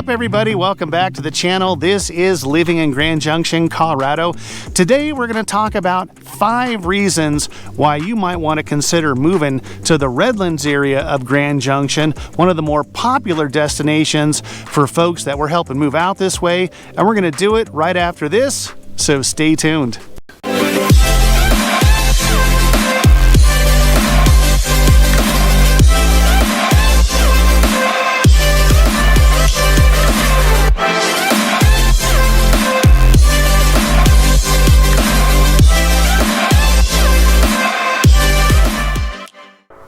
up, everybody? Welcome back to the channel. This is Living in Grand Junction, Colorado. Today we're going to talk about 5 reasons why you might want to consider moving to the Redlands area of Grand Junction, one of the more popular destinations for folks that we're helping move out this way. And we're going to do it right after this, so stay tuned.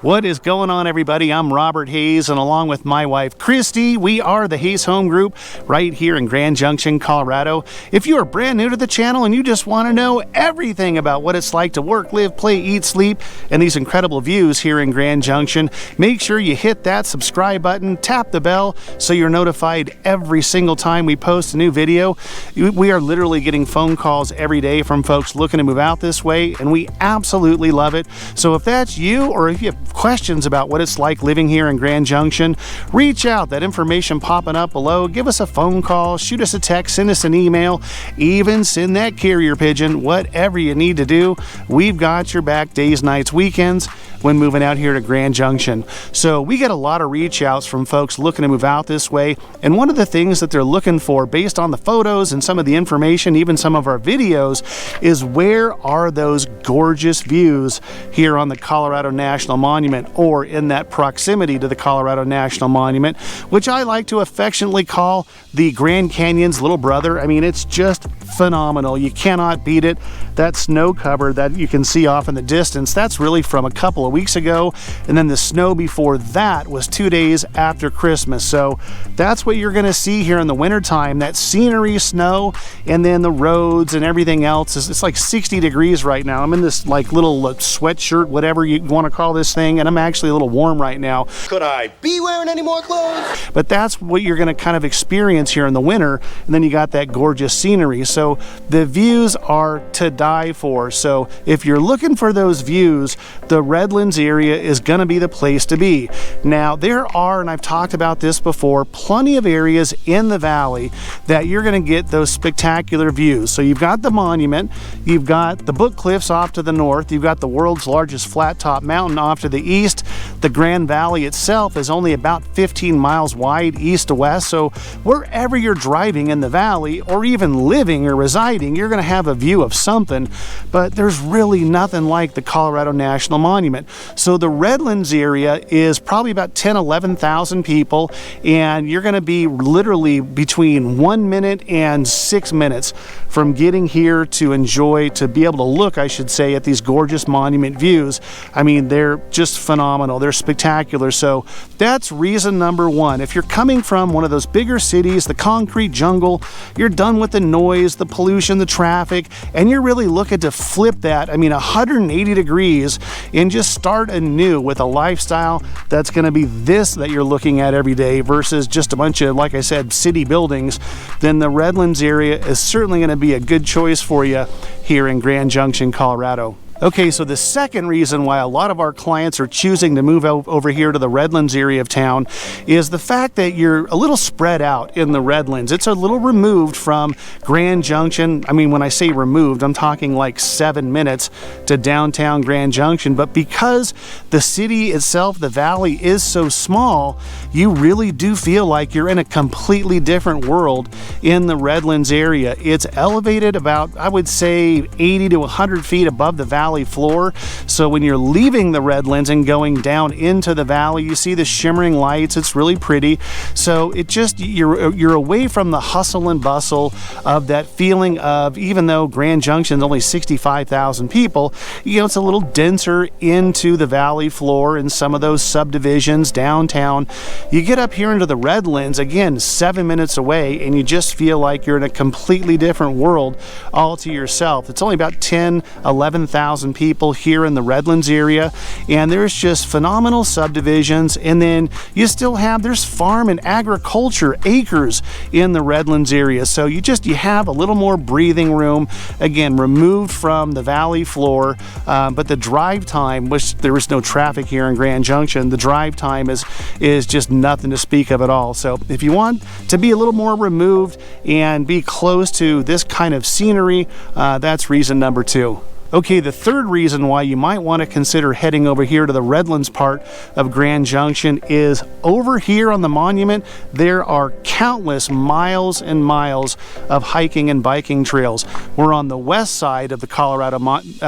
What is going on, everybody? I'm Robert Hayes, and along with my wife Christie, we are the Hayes Home Group right here in Grand Junction, Colorado. If you are brand new to the channel and you just want to know everything about what it's like to work, live, play, eat, sleep, and these incredible views here in Grand Junction, make sure you hit that subscribe button, tap the bell so you're notified every single time we post a new video. We are literally getting phone calls every day from folks looking to move out this way, and we absolutely love it. So if that's you, or if you have questions about what it's like living here in Grand Junction, reach out. That information popping up below. Give us a phone call, shoot us a text, send us an email, even send that carrier pigeon. Whatever you need to do, we've got your back days, nights, weekends when moving out here to Grand Junction. So we get a lot of reach outs from folks looking to move out this way, and one of the things that they're looking for based on the photos and some of the information, even some of our videos, is where are those gorgeous views here on the Colorado National Monument, or in that proximity to the Colorado National Monument, which I like to affectionately call the Grand Canyon's little brother. I mean, it's just phenomenal. You cannot beat it. That snow cover that you can see off in the distance, that's really from a couple of weeks ago, and then the snow before that was 2 days after Christmas. So that's what you're going to see here in the wintertime, that scenery, snow, and then the roads and everything else. It's like 60 degrees right now. I'm in this like little sweatshirt, whatever you want to call this thing, and I'm actually a little warm right now. Could I be wearing any more clothes? But that's what you're going to kind of experience here in the winter, and then you got that gorgeous scenery. So the views are to die for. So if you're looking for those views, the Redlands area is going to be the place to be. Now there are, and I've talked about this before, plenty of areas in the valley that you're going to get those spectacular views. So you've got the monument, you've got the Book Cliffs off to the north, you've got the world's largest flat top mountain off to the east. The Grand Valley itself is only about 15 miles wide east to west, so wherever you're driving in the valley or even living or residing, you're going to have a view of something. But there's really nothing like the Colorado National Monument. So the Redlands area is probably about 11,000 people, and you're going to be literally between 1 minute and 6 minutes from getting here to enjoy, to be able to look, I should say, at these gorgeous monument views. I mean, they're just phenomenal. They're spectacular. So that's reason number 1. If you're coming from one of those bigger cities, the concrete jungle, you're done with the noise, the pollution, the traffic, and you're really looking to flip that, 180 degrees, and just start anew with a lifestyle that's going to be this that you're looking at every day versus just a bunch of, like I said, city buildings, then the Redlands area is certainly going to be a good choice for you here in Grand Junction, Colorado. Okay, so the second reason why a lot of our clients are choosing to move over here to the Redlands area of town is the fact that you're a little spread out in the Redlands. It's a little removed from Grand Junction. I mean, when I say removed, I'm talking like 7 minutes to downtown Grand Junction. But because the city itself, the valley, is so small, you really do feel like you're in a completely different world in the Redlands area. It's elevated about, I would say, 80 to 100 feet above the valley floor. So when you're leaving the Redlands and going down into the valley, you see the shimmering lights. It's really pretty. So it just, you're away from the hustle and bustle of that feeling of, even though Grand Junction is only 65,000 people, it's a little denser into the valley floor and some of those subdivisions downtown. You get up here into the Redlands, again, 7 minutes away, and you just feel like you're in a completely different world all to yourself. It's only about 11,000 30,000 people here in the Redlands area, and there's just phenomenal subdivisions. And then you still have, there's farm and agriculture acres in the Redlands area, so you have a little more breathing room, again removed from the valley floor. But the drive time, which there is no traffic here in Grand Junction, the drive time is just nothing to speak of at all. So if you want to be a little more removed and be close to this kind of scenery, that's reason number 2. Okay, the third reason why you might want to consider heading over here to the Redlands part of Grand Junction is over here on the monument, there are countless miles and miles of hiking and biking trails. We're on the west side of the Colorado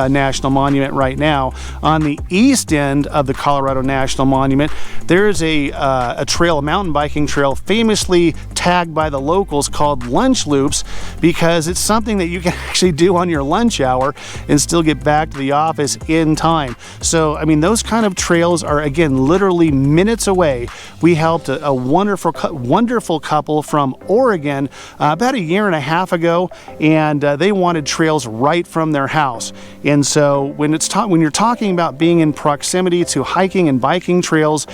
National Monument right now. On the east end of the Colorado National Monument, there's a trail, a mountain biking trail, famously tagged by the locals called lunch loops, because it's something that you can actually do on your lunch hour and still get back to the office in time. So, I mean, those kind of trails are, again, literally minutes away. We helped a wonderful couple from Oregon about a year and a half ago, and they wanted trails right from their house. And so when you're talking about being in proximity to hiking and biking trails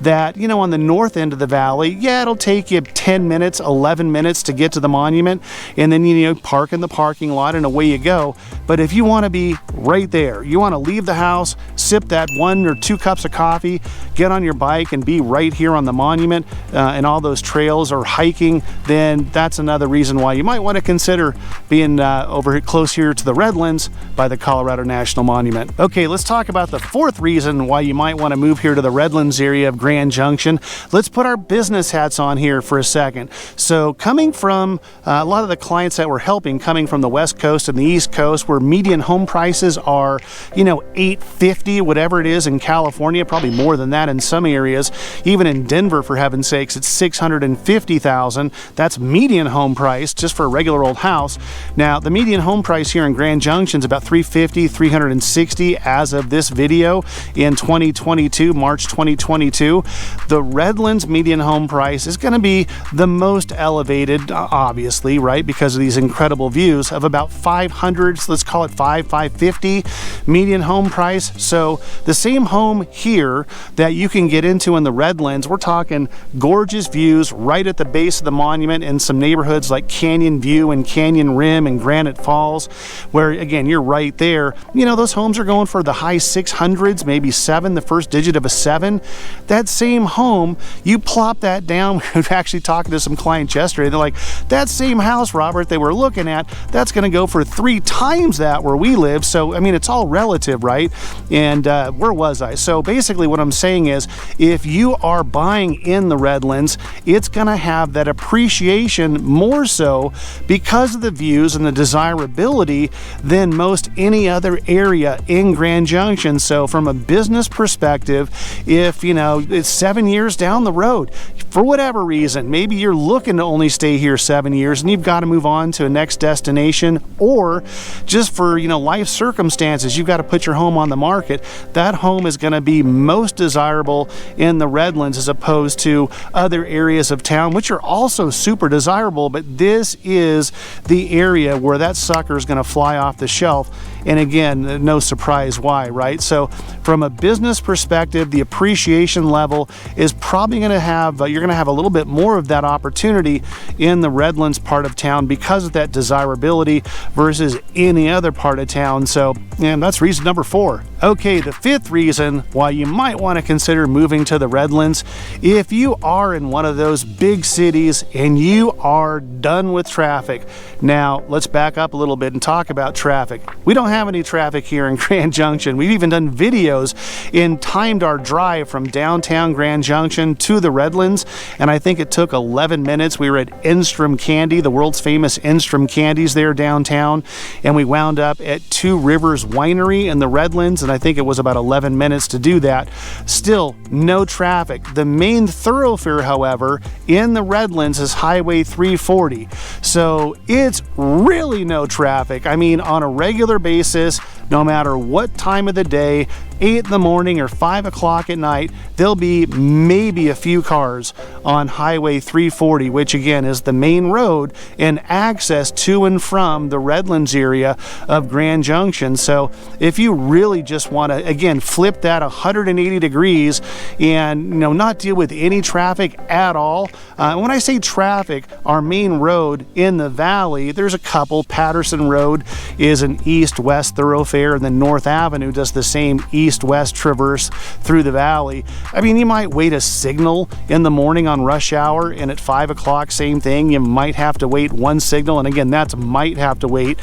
that, you know, on the north end of the valley, yeah, it'll take you 10 minutes, 11 minutes to get to the monument, and then, you know, park in the parking lot and away you go. But if you want to be right there, you want to leave the house, sip that 1 or 2 cups of coffee, get on your bike and be right here on the monument and all those trails, or hiking, then that's another reason why you might want to consider being over close here to the Redlands by the Colorado National Monument. Okay, let's talk about the fourth reason why you might want to move here to the Redlands area of Grand Junction. Let's put our business hats on here for a second. So coming from a lot of the clients that we're helping coming from the West Coast and the East Coast, where median home prices are, you know, $850, whatever it is in California, probably more than that in some areas. Even in Denver, for heaven's sakes, it's $650,000. That's median home price just for a regular old house. Now, the median home price here in Grand Junction is about $350, $360 as of this video in 2022, March 2022. The Redlands median home price is going to be the most elevated, obviously, right, because of these incredible views, of about 500, so let's call it 550 median home price. So the same home here that you can get into in the Redlands, we're talking gorgeous views right at the base of the monument in some neighborhoods like Canyon View and Canyon Rim and Granite Falls, where again, you're right there. You know, those homes are going for the high 600s, maybe 7, the first digit of a 7. That same home, you plop that down. We were actually talking to some clients yesterday. They're like, that same house, Robert, they were looking at, that's going to go for 3 times that where we live. So, I mean, it's all relative, right? And where was I? So basically what I'm saying is, if you are buying in the Redlands, it's going to have that appreciation more so because of the views and the desirability than most any other area in Grand Junction. So from a business perspective, if, you know, it's 7 years down the road, for whatever reason, maybe you're looking to only stay here 7 years and you've got to move on to a next destination, or just for, you know, life circumstances, you've got to put your home on the market, that home is going to be most desirable in the Redlands as opposed to other areas of town, which are also super desirable, but this is the area where that sucker is going to fly off the shelf. And again, no surprise why, right? So from a business perspective, the appreciation level is probably going to have, you're going to have a little bit more of that opportunity in the Redlands part of town because of that desirability versus any other part of town. So, and that's reason number 4. Okay, the 5th reason why you might want to consider moving to the Redlands, if you are in one of those big cities and you are done with traffic. Now, let's back up a little bit and talk about traffic. We don't have any traffic here in Grand Junction. We've even done videos and timed our drive from downtown Grand Junction to the Redlands, and I think it took 11 minutes. We were at Enstrom Candy, the world's famous Enstrom Candies there downtown, and we wound up at Two Rivers Winery in the Redlands, and I think it was about 11 minutes to do that. Still, no traffic. The main thoroughfare, however, in the Redlands is Highway 340. So it's really no traffic. I mean, on a regular basis, no matter what time of the day, 8 in the morning or 5 o'clock at night, there'll be maybe a few cars on Highway 340, which again is the main road and access to and from the Redlands area of Grand Junction. So if you really just want to, again, flip that 180 degrees and not deal with any traffic at all. When I say traffic, our main road in the valley, there's a couple. Patterson Road is an east-west thoroughfare, and then North Avenue does the same east-west traverse through the valley. I mean, you might wait a signal in the morning on rush hour, and at 5 o'clock, same thing. You might have to wait one signal, and again, that's might have to wait.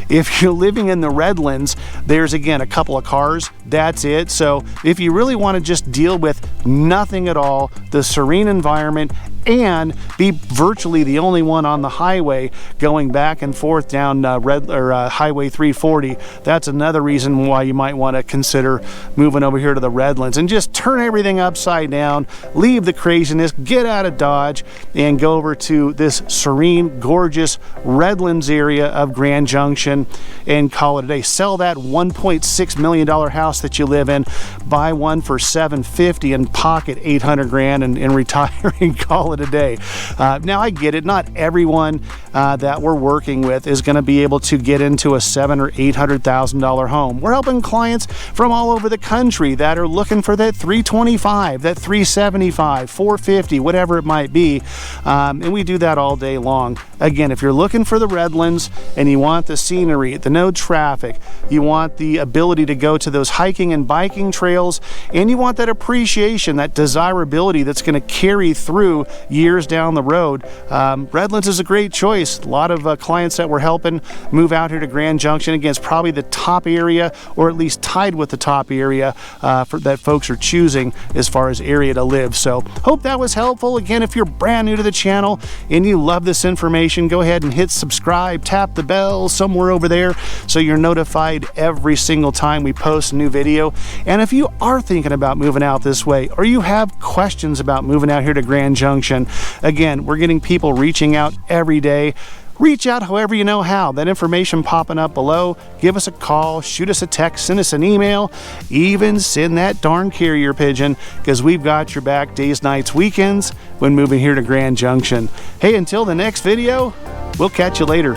If you're living in the Redlands, there's again a couple of cars. That's it. So if you really want to just deal with nothing at all, the serene environment, and be virtually the only one on the highway going back and forth down Highway 340, that's another reason why you might want to consider moving over here to the Redlands and just turn everything upside down, leave the craziness, get out of Dodge, and go over to this serene, gorgeous Redlands area of Grand Junction and call it a day. Sell that $1.6 million house that you live in, buy one for $750 and pocket $800,000 and retire and call it a day. Now I get it, not everyone that we're working with is going to be able to get into a $700,000 or $800,000 home. We're helping clients from all over the country that are looking for that $325,000, that $375,000, $450,000, whatever it might be, and we do that all day long. Again, if you're looking for the Redlands and you want the scenery, the no traffic, you want the ability to go to those hiking and biking trails, and you want that appreciation, that desirability that's going to carry through years down the road, Redlands is a great choice. A lot of clients that we're helping move out here to Grand Junction. Again, it's probably the top area, or at least tied with the top area that folks are choosing as far as area to live. So hope that was helpful. Again, if you're brand new to the channel and you love this information, go ahead and hit subscribe, tap the bell somewhere over there so you're notified every single time we post a new video. And if you are thinking about moving out this way, or you have questions about moving out here to Grand Junction, again, we're getting people reaching out every day. Reach out however you know how. That information popping up below. Give us a call, shoot us a text, send us an email, even send that darn carrier pigeon, because we've got your back days, nights, weekends when moving here to Grand Junction. Hey, until the next video, we'll catch you later.